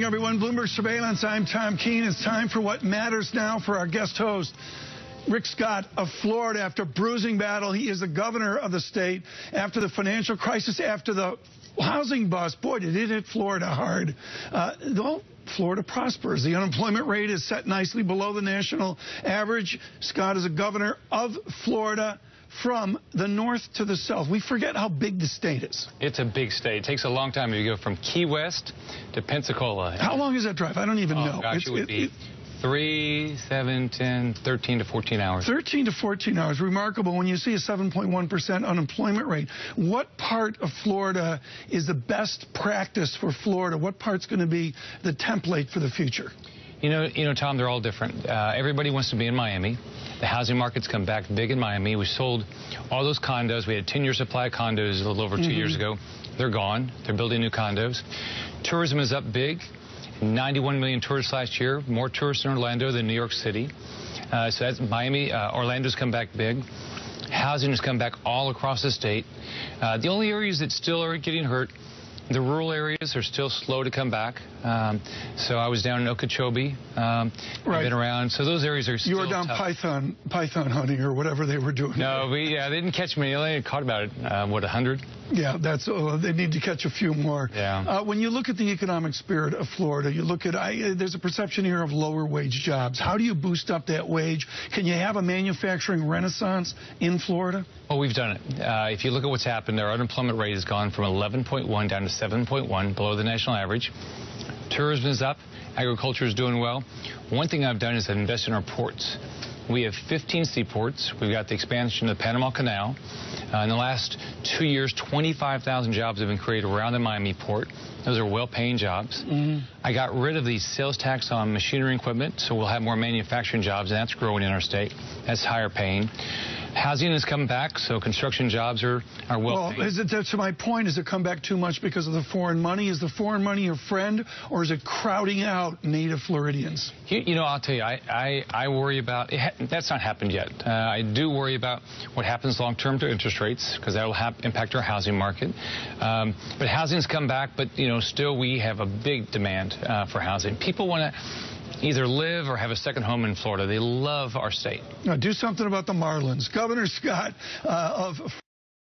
Everyone, Bloomberg Surveillance. I'm Tom Keene. It's time for what matters now for our guest host, Rick Scott of Florida. After a bruising battle, he is the governor of the state. After the financial crisis, after the housing bust, boy, did it hit Florida hard. Well, Florida prospers. The unemployment rate is set nicely below the national average. Scott is a governor of Florida. From the north to the south. We forget how big the state is. It's a big state. It takes a long time to go from Key West to Pensacola. How long is that drive? I don't even know. Gosh, it would be 3, 7, 10, 13 to 14 hours. 13 to 14 hours. Remarkable when you see a 7.1% unemployment rate. What part of Florida is the best practice for Florida? What part's going to be the template for the future? You know, Tom, they're all different. Everybody wants to be in Miami. The housing market's come back big in Miami. We sold all those condos. We had a 10-year supply of condos a little over 2 years ago. They're gone. They're building new condos. Tourism is up big. 91 million tourists last year. More tourists in Orlando than New York City. So that's Miami. Orlando's come back big. Housing has come back all across the state. The only areas that still are getting hurt, the rural areas are still slow to come back. So I was down in Okeechobee. I've been around. So those areas are still You were down tough. python hunting or whatever they were doing. No, they didn't catch me. They only caught about, 100? Yeah, they need to catch a few more. Yeah. When you look at the economic spirit of Florida, you look at, there's a perception here of lower wage jobs. How do you boost up that wage? Can you have a manufacturing renaissance in Florida? Well, we've done it. If you look at what's happened, our unemployment rate has gone from 11.1 down to 7.1, below the national average. Tourism is up. Agriculture is doing well. One thing I've done is I've invested in our ports. We have 15 seaports. We've got the expansion of the Panama Canal. In the last 2 years, 25,000 jobs have been created around the Miami port. Those are well-paying jobs. I got rid of the sales tax on machinery and equipment, so we'll have more manufacturing jobs, and that's growing in our state. That's higher paying. Housing has come back, so construction jobs are well paid. Well, to my point, has it come back too much because of the foreign money? Is the foreign money your friend, or is it crowding out native Floridians? You know, I'll tell you, I worry about it. That's not happened yet. I do worry about what happens long-term to interest rates, because that will impact our housing market. But housing's come back, but, still we have a big demand for housing. People want to either live or have a second home in Florida. They love our state. Now, do something about the Marlins. Governor Scott of